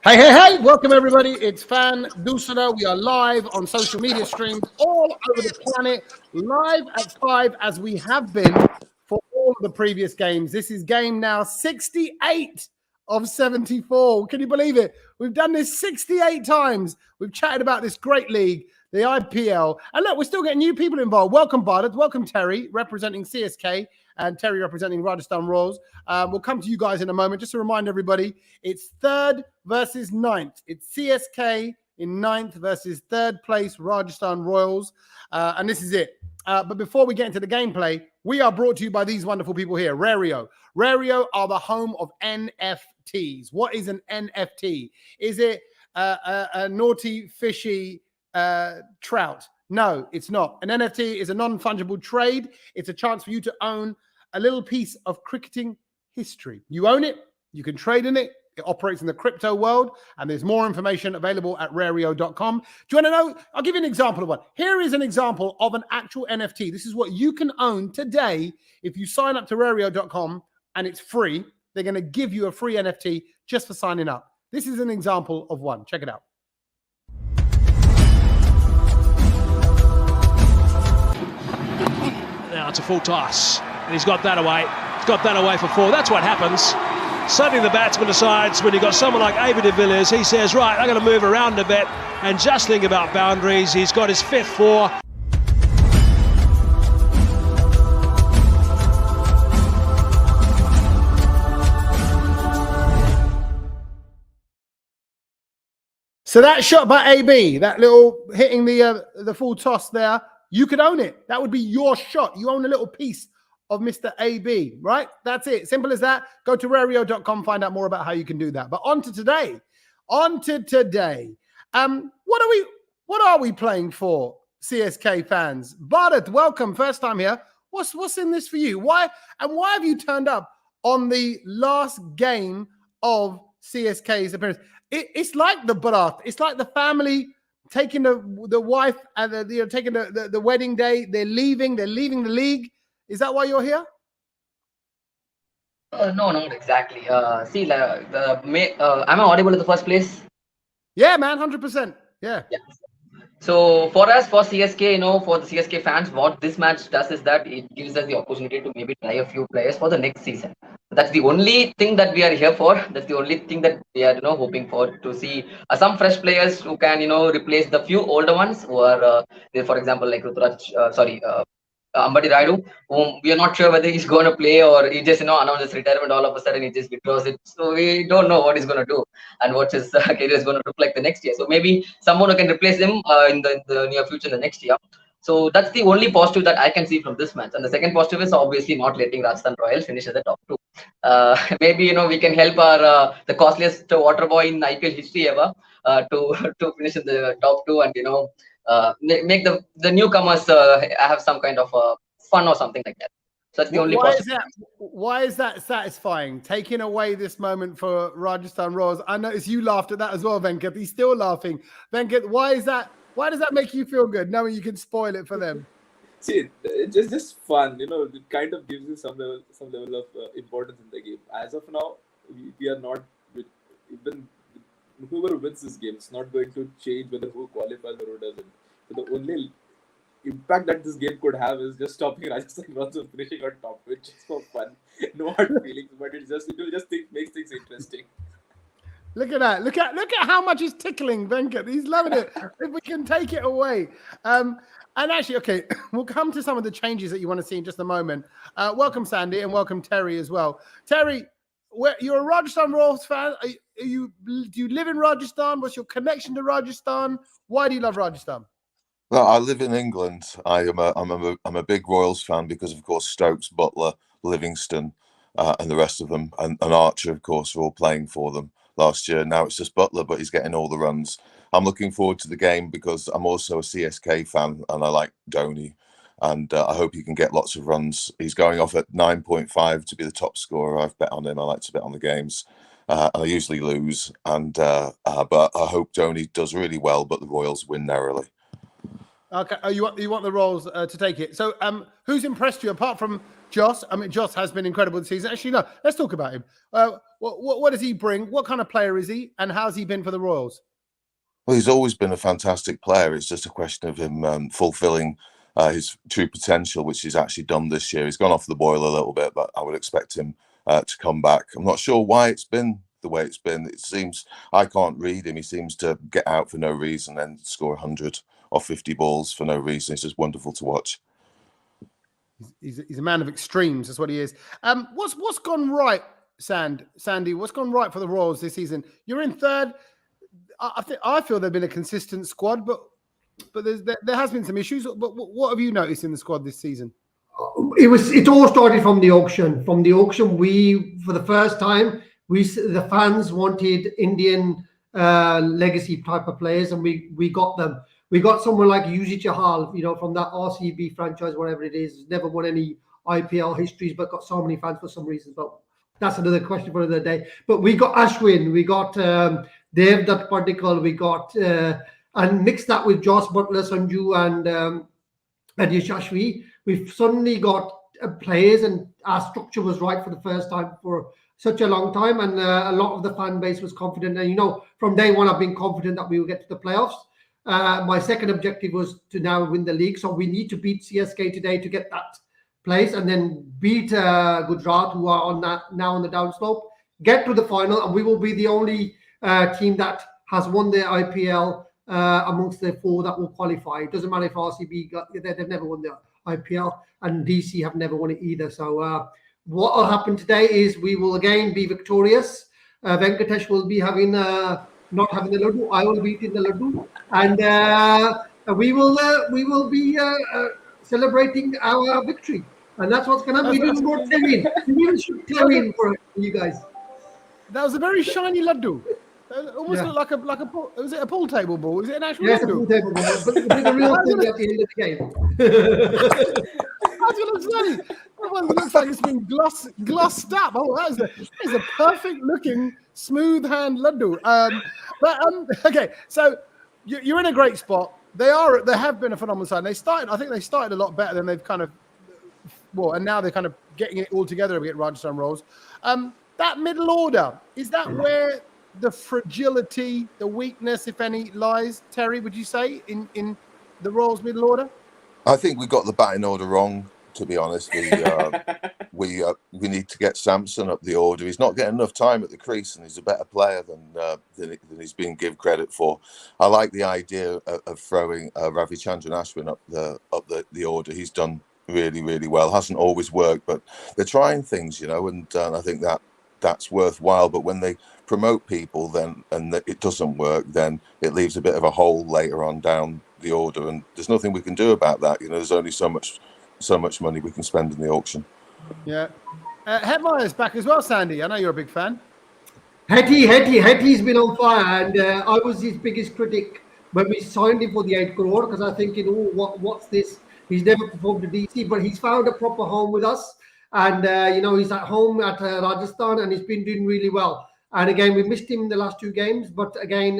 Hey, hey, hey, welcome everybody. It's Fan Doosra. We are live on social media streams all over the planet, live at 5 as we have been for all of the previous games. This is game now 68 of 74. Can you believe it? We've done this 68 times. We've chatted about this great league, the IPL. And look, we're still getting new people involved. Welcome, Bharat. Welcome, Terry, representing CSK, and Terry representing Rajasthan Royals. We'll come to you guys in a moment. Just to remind everybody, it's third versus ninth. It's CSK in ninth versus third place Rajasthan Royals. And this is it. But before we get into the gameplay, we are brought to you by these wonderful people here, Rario. Rario are the home of NFTs. What is an NFT? Is it a naughty, fishy trout? No, it's not. An NFT is a non-fungible trade. It's a chance for you to own a little piece of cricketing history. You own it, you can trade in it. It operates in the crypto world, and there's more information available at rario.com. Do you want to know? I'll give you an example of one. Here is an example of an actual NFT. This is what you can own today if you sign up to rario.com, and it's free. They're going to give you a free NFT just for signing up. This is an example of one. Check it out. Now it's a full toss, and he's got that away. He's got that away for four. That's what happens. Suddenly the batsman decides, when you've got someone like AB de Villiers, he says, right, I'm going to move around a bit and just think about boundaries. He's got his fifth four. So that shot by AB, that little hitting the full toss there, you could own it. That would be your shot. You own a little piece of Mr. AB, right? That's it. Simple as that. Go to rario.com, find out more about how you can do that. But on to today. What are we playing for, CSK fans? Bharat, welcome. First time here. What's in this for you? Why have you turned up on the last game of CSK's appearance? It's like the Bharat. It's like the family taking the wife and taking the wedding day. They're leaving the league. Is that why you're here? No, not exactly. Am I audible in the first place? Yeah, man, 100%. Yeah. So for us, for CSK, for the CSK fans, what this match does is that it gives us the opportunity to maybe try a few players for the next season. That's the only thing that we are here for. That's the only thing that we are, hoping for, to see some fresh players who can, replace the few older ones who are, for example, like Ambati Raidu, whom we are not sure whether he's going to play or he just announced his retirement all of a sudden. He just withdraws it, so we don't know what he's going to do and what his career is going to look like the next year. So maybe someone who can replace him in the near future, the next year. So that's the only positive that I can see from this match. And the second positive is obviously not letting Rajasthan Royals finish at the top two. Maybe we can help our the costliest water boy in IPL history ever to finish in the top two and make the newcomers have some kind of fun or something like that. So that's the only positive. Why is that satisfying? Taking away this moment for Rajasthan Royals. I noticed you laughed at that as well, Venkat. He's still laughing. Venkat, why is that? Why does that make you feel good, knowing you can spoil it for them? See, it's just fun. It kind of gives you some level of importance in the game. As of now, we are not even whoever wins this game. It's not going to change whether who qualifies or who doesn't. So the only impact that this game could have is just stopping Rajasthan Royals from finishing on top, which is for fun. No hard feelings, but it will just make things interesting. Look at that. Look at how much he's tickling Venkat. He's loving it. If we can take it away. And actually, okay, we'll come to some of the changes that you want to see in just a moment. Welcome, Sandy, and welcome, Terry, as well. Terry, you're a Rajasthan Royals fan. Do you live in Rajasthan? What's your connection to Rajasthan? Why do you love Rajasthan? Well, I live in England. I'm a big Royals fan because, of course, Stokes, Butler, Livingston, and the rest of them, and Archer, of course, are all playing for them last year. Now it's just Butler, but he's getting all the runs. I'm looking forward to the game because I'm also a CSK fan and I like Dhoni, and I hope he can get lots of runs. He's going off at 9.5 to be the top scorer. I've bet on him. I like to bet on the games. And I usually lose, but I hope Dhoni does really well, but the Royals win narrowly. Okay, you want the Royals to take it. So, who's impressed you apart from Joss. I mean, Joss has been incredible this season. Actually, no, let's talk about him. What does he bring? What kind of player is he? And how's he been for the Royals? Well, he's always been a fantastic player. It's just a question of him fulfilling his true potential, which he's actually done this year. He's gone off the boil a little bit, but I would expect him to come back. I'm not sure why it's been the way it's been. It seems, I can't read him. He seems to get out for no reason and score 100 or 50 balls for no reason. It's just wonderful to watch. He's a man of extremes. That's what he is. What's gone right, Sandy? What's gone right for the Royals this season? You're in third. I feel they've been a consistent squad, but there has been some issues. But what have you noticed in the squad this season? It all started from the auction. From the auction, for the first time, the fans wanted Indian legacy type of players, and we got them. We got someone like Yuzi Chahal, from that RCB franchise, whatever it is, never won any IPL histories, but got so many fans for some reason. But that's another question for another day. But we got Ashwin, we got Dev Dutt Pardikal, we got and mix that with Joss Butler, Sanju, and Yashashvi. We've suddenly got players, and our structure was right for the first time for such a long time, and a lot of the fan base was confident. And from day one, I've been confident that we will get to the playoffs. My second objective was to now win the league, so we need to beat CSK today to get that place, and then beat Gujarat, who are now on the downslope, get to the final, and we will be the only team that has won the IPL amongst the four that will qualify. It doesn't matter if RCB they've never won the IPL, and DC have never won it either. So what will happen today is we will again be victorious. Venkatesh will be having not having the laddu. I will be eating the laddu, and we will be celebrating our victory. And that's what's going to happen. We didn't go Terrin. We didn't shoot Terrin for you guys. That was a very shiny laddu. Almost looked like a was it a pool table ball? Was it an actual Yes, laddu? a pool table ball. But the real thing at the end of the game. That's what I'm saying. That one looks like it's been glossed up. Oh, that is a perfect looking smooth hand laddu. Okay, so you're in a great spot. They have been a phenomenal side. I think they started a lot better than they've kind of, and now they're kind of getting it all together a bit, Rajasthan Royals. That middle order, is that where the fragility, the weakness, if any, lies, Terry, would you say, in the middle order? I think we got the batting order wrong, to be honest. We need to get Samson up the order. He's not getting enough time at the crease, and he's a better player than he's being given credit for. I like the idea of throwing Ravichandran Ashwin up the order. He's done really, really well. Hasn't always worked, but they're trying things, and I think that's worthwhile. But when they promote people and it doesn't work, then it leaves a bit of a hole later on down the order, and there's nothing we can do about that. There's only so much money we can spend in the auction. Yeah. Hetmeyer's back as well, Sandy. I know you're a big fan. Hetty's been on fire, and I was his biggest critic when we signed him for the 8 crore, because I think, what's this? He's never performed at DC, but he's found a proper home with us, and he's at home at Rajasthan, and he's been doing really well. And again, we missed him in the last 2 games, but again,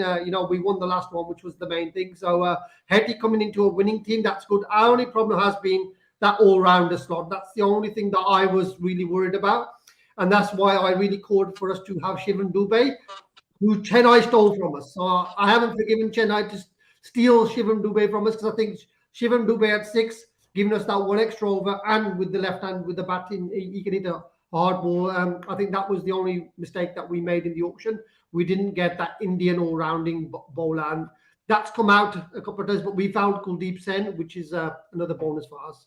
we won the last one, which was the main thing. So Hetty coming into a winning team, that's good. Our only problem has been that all-rounder slot. That's the only thing that I was really worried about. And that's why I really called for us to have Shivam Dubey, who Chennai stole from us. So I haven't forgiven Chennai to steal Shivam Dubey from us, because I think Shivam Dubey at 6, giving us that one extra over, and with the left hand, with the batting, he can hit a hard ball. I think that was the only mistake that we made in the auction. We didn't get that Indian all-rounding bowler, and that's come out a couple of times, but we found Kuldeep Sen, which is another bonus for us.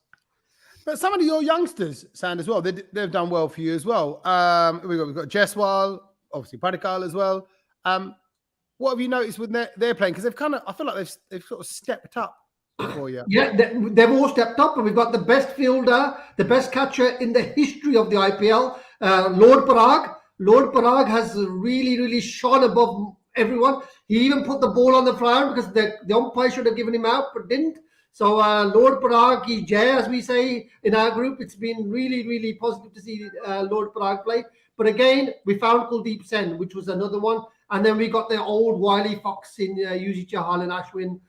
But some of your youngsters, Sand, as well, they've done well for you as well. We've got Jaiswal, obviously Pardikal as well. What have you noticed with their playing? Because I feel like they've sort of stepped up for you. Yeah, they've all stepped up, and we've got the best fielder, the best catcher in the history of the IPL, Lord Parag. Lord Parag has really, really shone above everyone. He even put the ball on the ground, because the umpire should have given him out, but didn't. So Lord Parag ki jai, as we say in our group. It's been really, really positive to see Lord Parag play. But again, we found Kuldeep Sen, which was another one. And then we got the old wily fox in Yuzi Chahal and Ashwin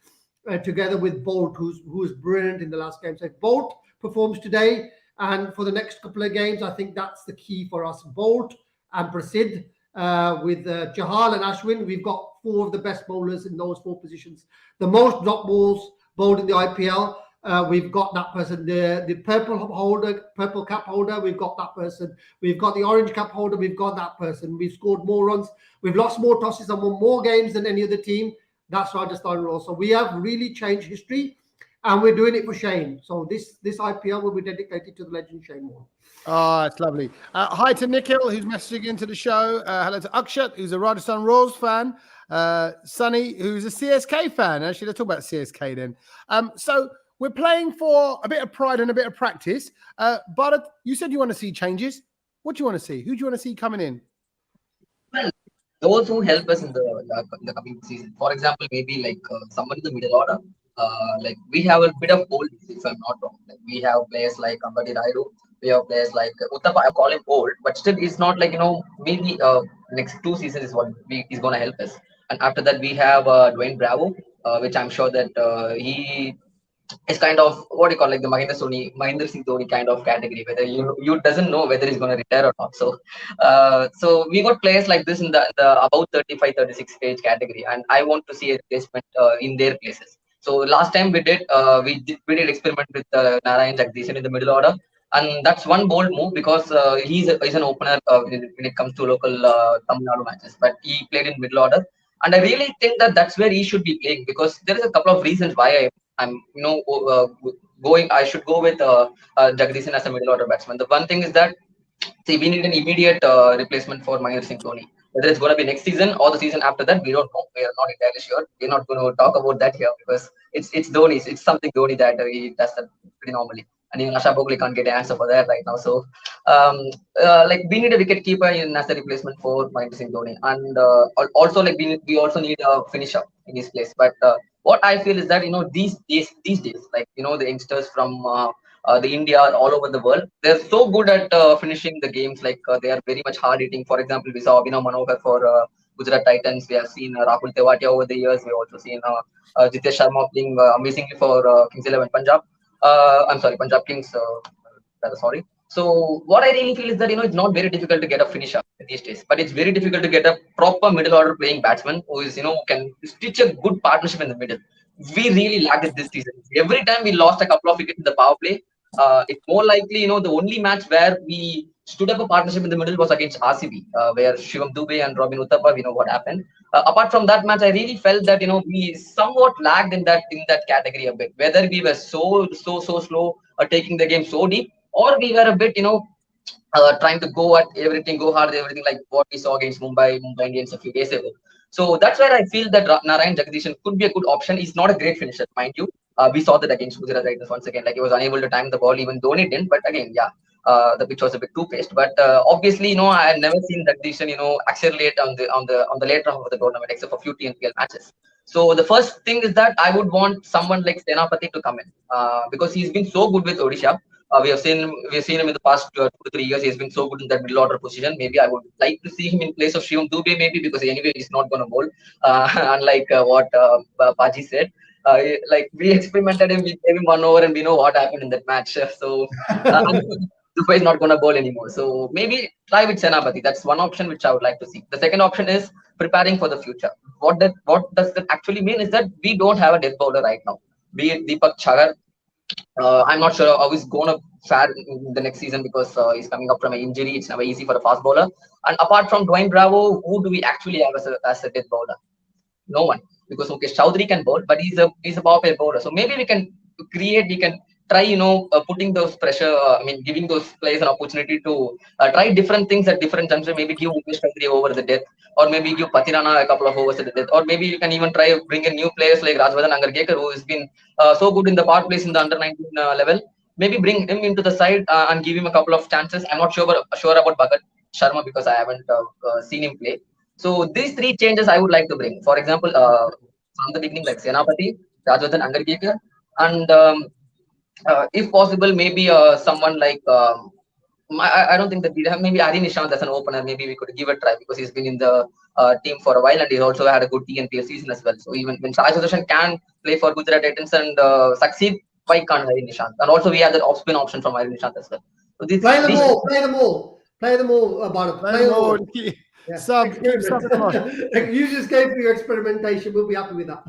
together with Bolt, who was brilliant in the last game. So if Bolt performs today, And for the next couple of games, I think that's the key for us. Bolt and Prasidh, with Chahal and Ashwin, we've got 4 of the best bowlers in those 4 positions. The most drop balls bowled in the IPL, we've got that person. The purple cap holder, we've got that person. We've got the orange cap holder, we've got that person. We've scored more runs. We've lost more tosses and won more games than any other team. That's Rajasthan Royals. So we have really changed history, and we're doing it for Shane. So this IPL will be dedicated to the legend Shane Warne. Oh, it's lovely. Hi to Nikhil, who's messaging into the show. Hello to Akshat, who's a Rajasthan Royals fan. Sunny, who's a CSK fan. Actually, let's talk about CSK then. So we're playing for a bit of pride and a bit of practice. But you said you want to see changes. What do you want to see? Who do you want to see coming in? Well, those who help us in the coming season. For example, maybe like someone in the middle order. Like we have a bit of old, if I'm not wrong. Like we have players like Rario. We have players like Uttapa. I call him old, but still he's not like maybe next 2 seasons is what is going to help us. And after that we have Dwayne Bravo, which I'm sure that he is kind of what you call like the Mahendra Singh Dhoni kind of category, whether you doesn't know whether he's going to retire or not. So we got players like this in the about 35, 36 age category, and I want to see a replacement in their places. So last time we did experiment with Narayan Jagdishan in the middle order, and that's one bold move because he's an opener when it comes to local Tamil Nadu matches, but he played in middle order, and I really think that that's where he should be playing because there is a couple of reasons why I'm going. I should go with Jagdishan as a middle order batsman. The one thing is that see, we need an immediate replacement for Mahendra Singh Dhoni. Whether it's going to be next season or the season after that, we don't know. We are not entirely sure. We're not going to talk about that here because it's Dhoni. It's something Dhoni that he does that pretty normally. And even Asha Bhogli can't get an answer for that right now. So, like we need a wicket keeper as a replacement for Mahendra Singh Dhoni, and also like we also need a finisher in his place. But what I feel is that these days, like the youngsters from the India all over the world, they're so good at finishing the games. Like they are very much hard hitting. For example, we saw Abhinav Manohar for Gujarat Titans. We have seen Rahul Tewatia over the years. We also seen Jitesh Sharma playing amazingly for Kings 11 Punjab. I'm sorry, Punjab Kings. Sorry. So what I really feel is that it's not very difficult to get a finisher these days, but it's very difficult to get a proper middle order playing batsman who is who can stitch a good partnership in the middle. We really lacked it this season. Every time we lost a couple of wickets in the power play, it's more likely the only match where we stood up a partnership in the middle was against RCB, where Shivam Dubey and Robin Uttapa. We know what happened. Apart from that match, I really felt that we somewhat lagged in that category a bit. Whether we were so slow or taking the game so deep, or we were a bit trying to go at everything, go hard, everything like what we saw against Mumbai Indians a few days ago. So that's where I feel that Narayan Jagdishan could be a good option. He's not a great finisher, mind you. We saw that against Gujarat Titans once again. Like he was unable to time the ball, even Dhoni didn't. But again, yeah, the pitch was a bit too paced. But obviously, I had never seen Jagdishan, accelerate on the later half of the tournament, except for a few TNPL matches. So the first thing is that I would want someone like Senapati to come in because he's been so good with Odisha. We have seen him in the past 2 to 3 years. He's been so good in that middle order position. Maybe I would like to see him in place of Shivam Dubey, maybe because anyway he's not going to bowl. Unlike what Paji said, like we experimented him, we gave him 1 over, and we know what happened in that match. So Dubey is not going to bowl anymore. So maybe try with Senapati. That's one option which I would like to see. The second option is preparing for the future. What does that actually mean? Is that we don't have a death bowler right now. Be it Deepak Chagar. I'm not sure how he's going to fare in the next season because he's coming up from an injury. It's never easy for a fast bowler. And apart from Dwayne Bravo, who do we actually have as a death bowler? No one, because Mukesh Chowdhury can bowl, but he's a power play bowler. So maybe we can try putting those pressure. Giving those players an opportunity to try different things at different times. Maybe give Mukesh Chowdhury over the death, or maybe give Patirana a couple of overs at the death, or maybe you can even try bring in new players like Rajvardhan Angarkar, who has been so good in the power plays in the under 19 level. Maybe bring him into the side and give him a couple of chances. I'm not sure about Bhagat Sharma because I haven't seen him play. So these 3 changes I would like to bring. For example, from the beginning, like Senapati, Rajvardhan Angarkar, and if possible, maybe someone like I don't think that we have maybe Ari Nishant as an opener. Maybe we could give it a try because he's been in the team for a while and he's also had a good TNPL season as well. So even when Sai Sudarshan can play for Gujarat Titans and succeed, why can't Hari Nishant? And also we have that off-spin option from Hari Nishant as well. So Play them all, Bharat. Play them all. Yeah. Sub them on. You just gave me your experimentation. We'll be happy with that.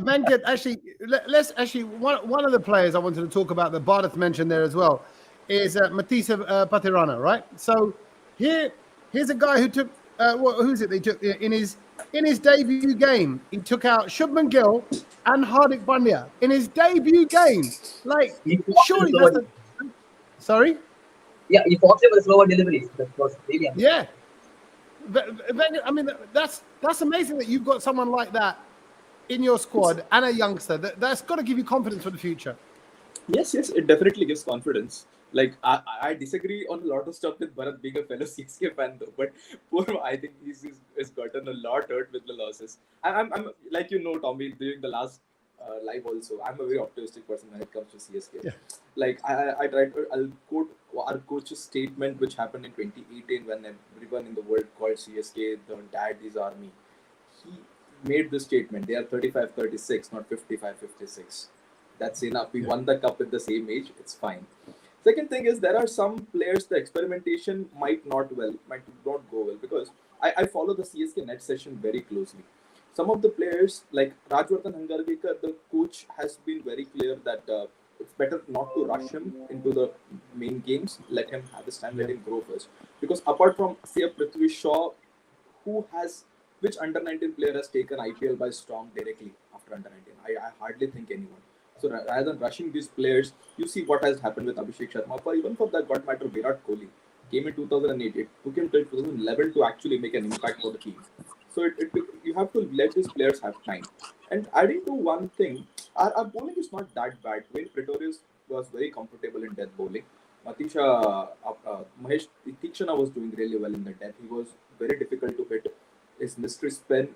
Venkat, actually, let's actually one of the players I wanted to talk about that Bharat mentioned there as well is Matisa Patirana, right? So here's a guy who took who's it? They took in his debut game. He took out Shubman Gill and Hardik Pandya in his debut game. Like, surely that's sorry. Yeah, he fought him with slower deliveries. That was brilliant. Yeah. I mean, that's amazing that you've got someone like that in your squad and a youngster. That's got to give you confidence for the future. Yes, it definitely gives confidence. Like, I disagree on a lot of stuff with Bharat being a fellow CSK fan though, but I think he's gotten a lot hurt with the losses. I'm like, Tommy, during the last live also, I'm a very optimistic person when it comes to CSK. Yeah. Like, I'll quote our coach's statement which happened in 2018 when everyone in the world called CSK the daddy's army. He made the statement, they are 35-36, not 55-56. That's enough. We won the cup at the same age. It's fine. Second thing is, there are some players the experimentation might not go well, because I follow the CSK net session very closely. Some of the players like Rajwardhan Hangarvekar, the coach has been very clear that it's better not to rush him into the main games. Let him have his time, let him grow first. Because apart from, say, a Prithvi Shaw, which under-19 player has taken IPL by storm directly after under-19? I hardly think anyone. So rather than rushing these players, you see what has happened with Abhishek Sharma. Or even for that matter, Virat Kohli came in 2008. It took him till 2011 to actually make an impact for the team. So you have to let these players have time. And adding to one thing, our bowling is not that bad. Wayne Pretorius was very comfortable in death bowling. Mahesh Tikshana was doing really well in the death. He was very difficult to hit. His mystery spin,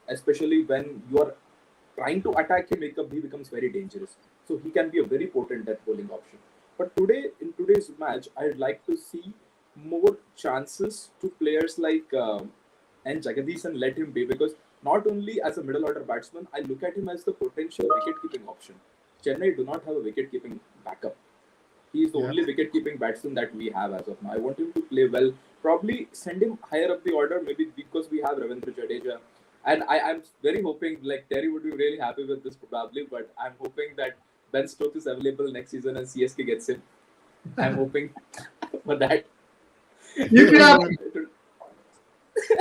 especially when you are trying to attack him, he becomes very dangerous. So he can be a very potent death bowling option. But in today's match, I'd like to see more chances to players like N. Jagadish and let him be, because not only as a middle order batsman, I look at him as the potential wicket-keeping option. Chennai do not have a wicket-keeping backup. He is the only wicket-keeping batsman that we have as of now. I want him to play well. Probably send him higher up the order, maybe because we have Ravindra Jadeja. And I'm very hoping, like, Terry would be really happy with this probably, but I'm hoping that Ben Stokes is available next season and CSK gets him. I'm hoping for that. You can have him.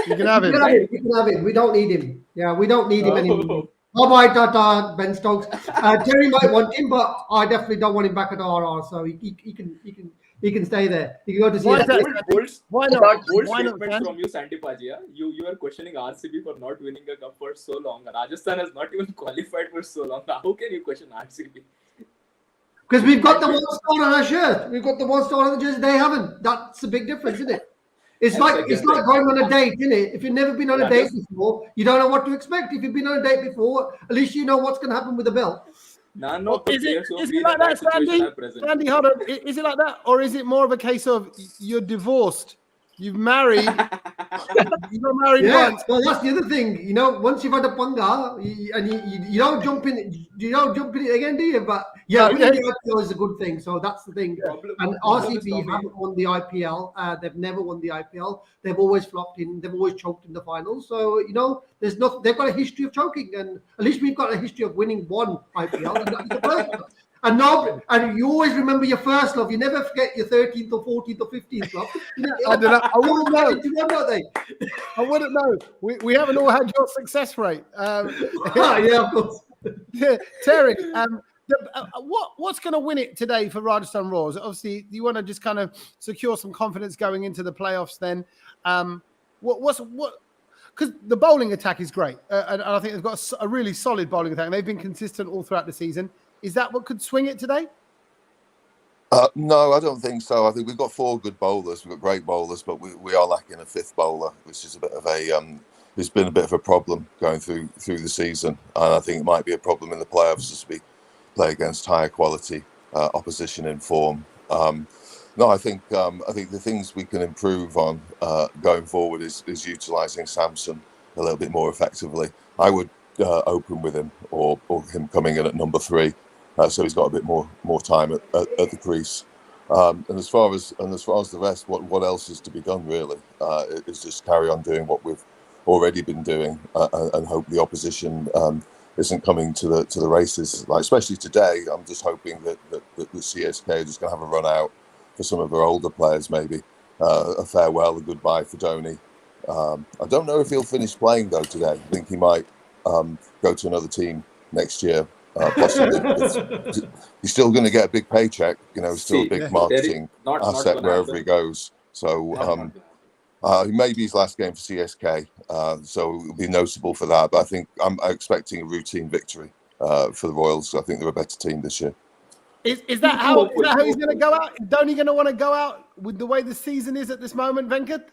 You can have him. You can have him. We don't need him. Yeah, we don't need him anymore. Bye-bye, Tata, Ben Stokes. Terry might want him, but I definitely don't want him back at RR, so he can stay there. He can go to CSK. Why not? Bold statement from you, Sandy Pajia. You are questioning RCB for not winning a cup for so long. Rajasthan has not even qualified for so long. How can you question RCB? Because we've got the one star on our shirt. We've got the one star on the jersey. They haven't. That's a big difference, isn't it? It's like going on a date, isn't it? If you've never been on a date before, you don't know what to expect. If you've been on a date before, at least you know what's going to happen with the bill. Is it like that, Sandy? Sandy, hold on. Is it like that, or is it more of a case of you're divorced, you've married, you got married once? Well, that's the other thing. You know, once you've had a panga, and you don't jump in, you don't jump in it again, do you? But winning the IPL is a good thing. So that's the thing. And RCB haven't won the IPL. They've never won the IPL. They've always flopped in. They've always choked in the finals. So there's nothing. They've got a history of choking, and at least we've got a history of winning one IPL. And that's the first one. And you always remember your first love. You never forget your 13th or 14th or 15th love. I don't know. I wouldn't know. I wouldn't know. We haven't all had your success rate. Yeah, of course. Terry, what's going to win it today for Rajasthan Royals? Obviously, you want to just kind of secure some confidence going into the playoffs. Then, because the bowling attack is great, and I think they've got a really solid bowling attack. And they've been consistent all throughout the season. Is that what could swing it today? No, I don't think so. I think we've got 4 good bowlers. We've got great bowlers, but we are lacking a 5th bowler, which is a bit of it's been a bit of a problem going through the season, and I think it might be a problem in the playoffs as we play against higher quality opposition in form. No, I think the things we can improve on going forward is utilising Samson a little bit more effectively. I would open with him or him coming in at number 3. so he's got a bit more time at the crease. And as far as the rest, what else is to be done really? It's just carry on doing what we've already been doing, and hope the opposition isn't coming to the races. Like especially today, I'm just hoping that the CSK are just going to have a run out for some of their older players, maybe a farewell, a goodbye for Dhoni. I don't know if he'll finish playing though today. I think he might go to another team next year. Possibly. He's still going to get a big paycheck, still a big marketing asset wherever he goes. So maybe his last game for CSK, so it'll be noticeable for that. But I think I'm expecting a routine victory for the Royals. I think they're a better team this year. Is that how he's going to go out? Is Dhoni going to want to go out with the way the season is at this moment, Venkat?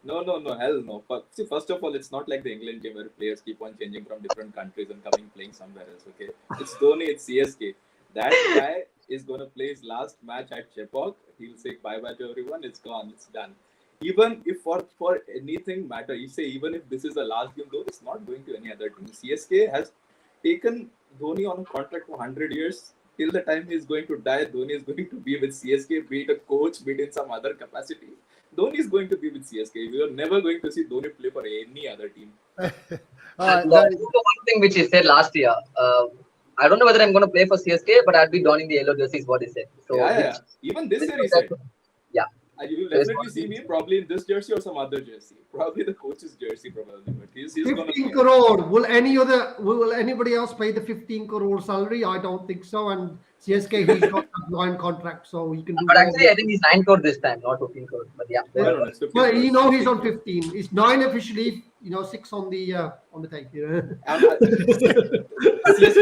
No, hell no. See, first of all, it's not like the England game where players keep on changing from different countries and playing somewhere else, okay? It's Dhoni, it's CSK. That guy is going to play his last match at Chepauk. He'll say bye-bye to everyone. It's gone. It's done. Even if for anything matter, you say even if this is the last game, though, it's not going to any other team. CSK has taken Dhoni on a contract for 100 years. Till the time he's going to die, Dhoni is going to be with CSK, be it a coach, be it in some other capacity. Dhoni is going to be with CSK. We are never going to see Dhoni play for any other team. The one thing which he said last year, I don't know whether I'm going to play for CSK, but I'll be donning the yellow jersey is what he said. So yeah. Even this year he said. Yeah. You will definitely see me probably in this jersey or some other jersey. Probably the coach's jersey, probably. But he's 15 crore. Will anybody else pay the 15 crore salary? I don't think so. And CSK, he's got a blind contract, so he can do. But actually, I think he's 9 crore this time, not 15 crore. But yeah. Well, he's on 15. It's 9 officially. 6 on the tape. CSK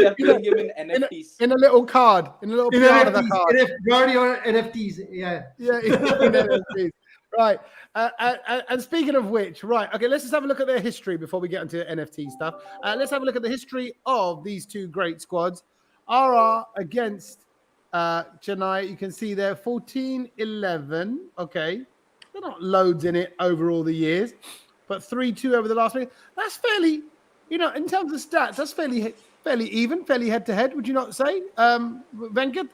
are playing him in NFTs. In a little card. In a little card of the card. Rario NFTs. Yeah. Yeah, in NFTs. Right. And speaking of which, right. Okay, let's just have a look at their history before we get into NFT stuff. Let's have a look at the history of these two great squads. RR against Chennai. You can see there 14-11. Okay. There are not loads in it over all the years. But 3-2 over the last week. That's fairly, in terms of stats, that's fairly even, fairly head-to-head, would you not say, Venkat?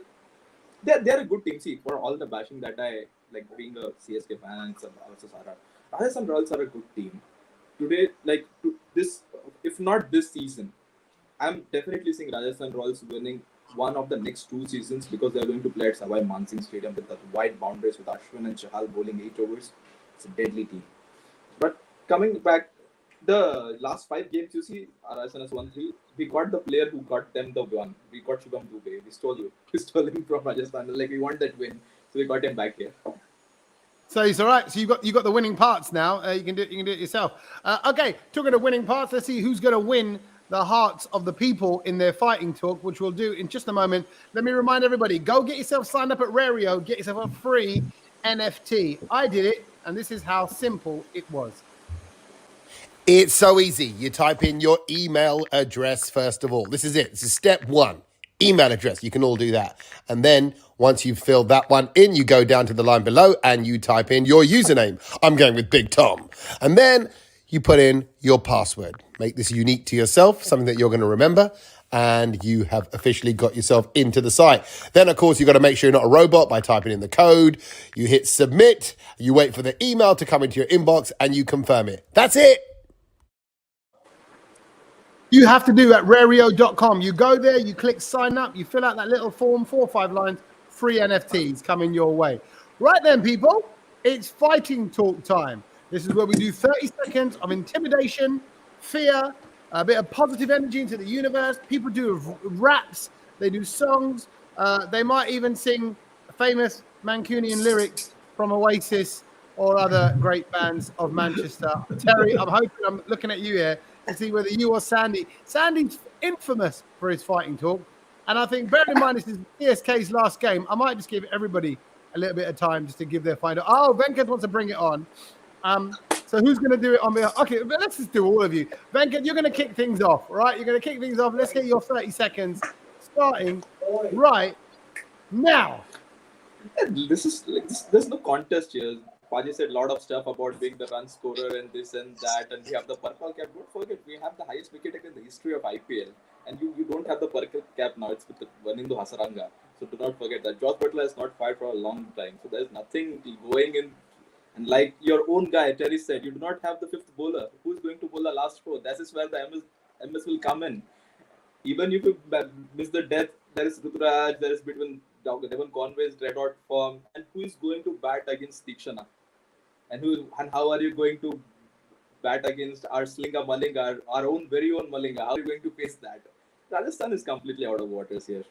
They're a good team. See, for all the bashing that I like being a CSK fan and also Sara, Rajasthan Royals are a good team. Today, if not this season, I'm definitely seeing Rajasthan Royals winning one of the next 2 seasons because they're going to play at Savai Mansingh Stadium with the wide boundaries with Ashwin and Chahal bowling 8 overs. It's a deadly team. But coming back, the last 5 games, you see, Rajasthan has won 3. We got the player who got them the one. We got Shubham Dubey. We stole him from Rajasthan. We want that win, so we got him back here. So it's all right. So you got the winning parts now. You can do it yourself. Okay, talking of winning parts, let's see who's going to win the hearts of the people in their fighting talk, which we'll do in just a moment. Let me remind everybody: go get yourself signed up at Rario. Get yourself a free NFT. I did it, and this is how simple it was. It's so easy. You type in your email address first of all. This is it. This is step 1. Email address. You can all do that. And then once you've filled that one in, you go down to the line below and you type in your username. I'm going with Big Tom. And then you put in your password. Make this unique to yourself, something that you're going to remember. And you have officially got yourself into the site. Then, of course, you've got to make sure you're not a robot by typing in the code. You hit submit. You wait for the email to come into your inbox and you confirm it. That's it. You have to do at rario.com. You go there, you click sign up, you fill out that little form, 4 or 5 lines, free NFTs coming your way. Right then, people, it's fighting talk time. This is where we do 30 seconds of intimidation, fear, a bit of positive energy into the universe. People do raps, they do songs, they might even sing famous Mancunian lyrics from Oasis or other great bands of Manchester. Terry, I'm looking at you here to see whether you or Sandy's infamous for his fighting talk. And I think, bearing in mind this is CSK's last game, I might just give everybody a little bit of time just to give their final. Oh, Venkat wants to bring it on. So who's going to do it on behalf? Okay, but let's just do all of you. Venkat, you're going to kick things off, right? You're going to kick things off. Let's get your 30 seconds starting right now. This is there's no contest here. Paji said a lot of stuff about being the run scorer and this and that, and we have the purple cap. Don't forget, we have the highest wicket taker in the history of IPL, and you don't have the purple cap now. It's with the Vanindu Hasaranga. So do not forget that Josh Butler has not fired for a long time. So there's nothing going in. And like your own guy, Terry said, you do not have the fifth bowler. Who is going to bowl the last 4? That is where the MS will come in. Even if you miss the death, there is Ruturaj, there is between Devon Conway's red hot form, and who is going to bat against Tikshana? And how are you going to bat against our Slinga Malinga, our own very own Malinga? How are you going to face that? Rajasthan is completely out of waters here.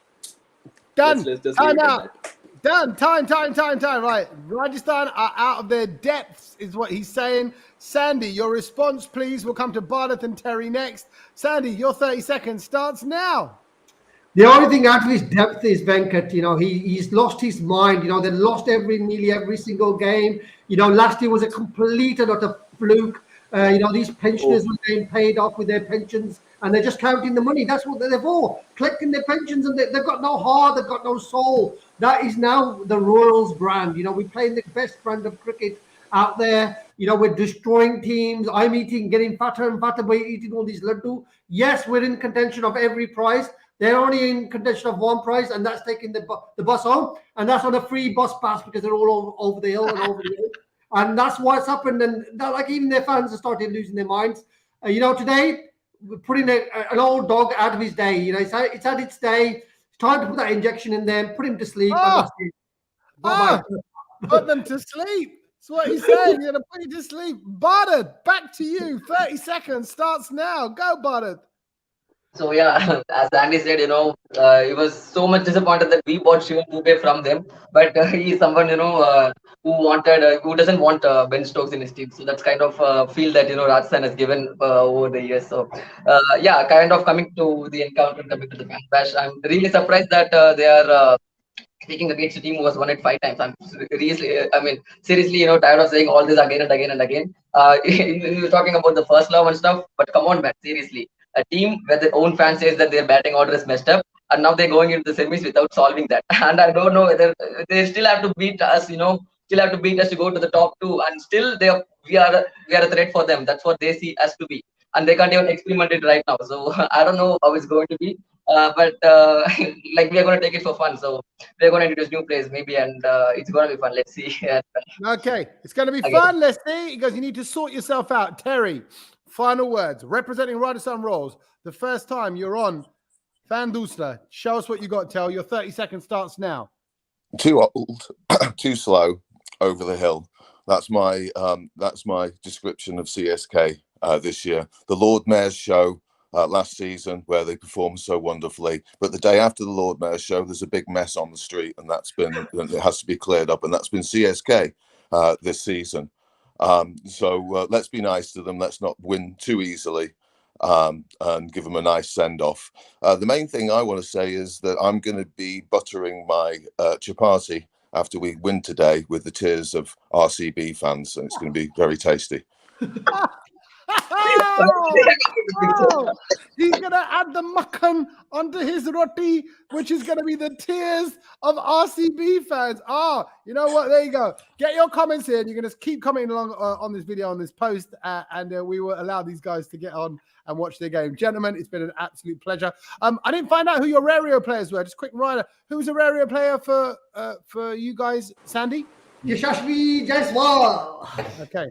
Done. Let's just Time leave it at out. that. Done. Time. Right. Rajasthan are out of their depths, is what he's saying. Sandy, your response, please. We'll come to Bhardat and Terry next. Sandy, your 30 seconds starts now. The only thing out of his depth is Venkat. He's lost his mind. They lost nearly every single game. Last year was a complete and utter fluke. These pensioners were getting paid off with their pensions, and they're just counting the money. That's what they're for, collecting their pensions, and they've got no heart, they've got no soul. That is now the Royals brand. We're playing the best brand of cricket out there. We're destroying teams. I'm getting fatter and fatter by eating all these laddu. Yes, we're in contention of every prize. They're only in contention of one prize, and that's taking the bus home, and that's on a free bus pass because they're all over the hill and over the hill. And that's what's happened. And even their fans are starting losing their minds. Today, we're putting an old dog out of his day. It's had its day. It's time to put that injection in there, put him to sleep. And that's it. Bye-bye. Put them to sleep. That's what he's saying. You're going to put you to sleep. Bhardat, back to you. 30 seconds starts now. Go, Bhardat. So yeah, as Andy said, he was so much disappointed that we bought Shivam Dubey from them. But he is someone, who doesn't want Ben Stokes in his team. So that's kind of feel that Rajasthan has given over the years. So kind of coming to the encounter, coming to the fan bash, I'm really surprised that they are taking against a team who was won it 5 times. I'm seriously, tired of saying all this again and again and again. You're talking about the first love and stuff, but come on, man, seriously. A team where their own fan says that their batting order is messed up, and now they're going into the semis without solving that. And I don't know whether they still have to beat us, still have to beat us to go to the top 2, and still we are a threat for them. That's what they see us to be, and they can't even experiment it right now. So I don't know how it's going to be, but we are going to take it for fun. So we're going to introduce new players maybe, and it's going to be fun. Let's see. Okay, it's going to be fun. Let's see. He goes, you need to sort yourself out. Terry, final words. Representing Rajasthan Royals, the first time you're on Fan Doosra. Show us what you got to tell. Your 30 seconds starts now. Too old, too slow, over the hill. That's my description of CSK this year. The Lord Mayor's show last season, where they performed so wonderfully, but the day after the Lord Mayor's show, there's a big mess on the street, and it has to be cleared up, and that's been CSK this season. So let's be nice to them. Let's not win too easily, and give them a nice send-off. The main thing I want to say is that I'm going to be buttering my chapati after we win today with the tears of RCB fans, and it's going to be very tasty. He's going to add the makhan onto his roti, which is going to be the tears of RCB fans. You know what? There you go. Get your comments here. And you're going to keep commenting along on this video, on this post, and we will allow these guys to get on and watch their game. Gentlemen, it's been an absolute pleasure. I didn't find out who your Rario players were. Just quick reminder. Who was a Rario player for you guys, Sandy? Yashashvi Jaiswal. Okay.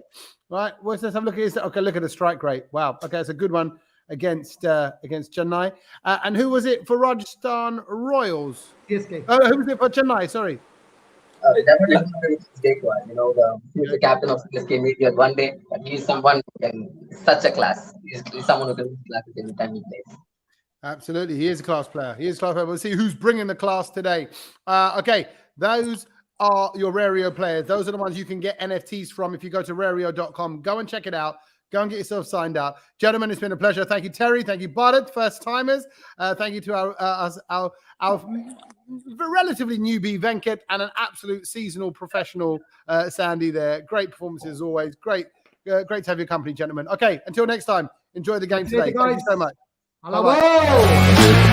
Right, let's have a look at this. Okay, look at the strike rate. Wow. Okay, it's a good one against Chennai. And who was it for Rajasthan Royals? CSK. Who was it for Chennai? Sorry. Definitely he's the captain of CSK maybe at one day, but he's someone who can such a class. He's someone who can class every time he plays. Absolutely, he is a class player. We'll see who's bringing the class today. Okay, those are your Rario players. Those are the ones you can get NFTs from if you go to Rario.com. Go and check it out. Go and get yourself signed out. Gentlemen, it's been a pleasure. Thank you, Terry. Thank you, Bhardat, first timers. Thank you to our relatively newbie Venkat and an absolute seasonal professional Sandy there. Great performances as always. Great to have your company, gentlemen. Okay, until next time, enjoy the game today. Thank you so much. Bye-bye.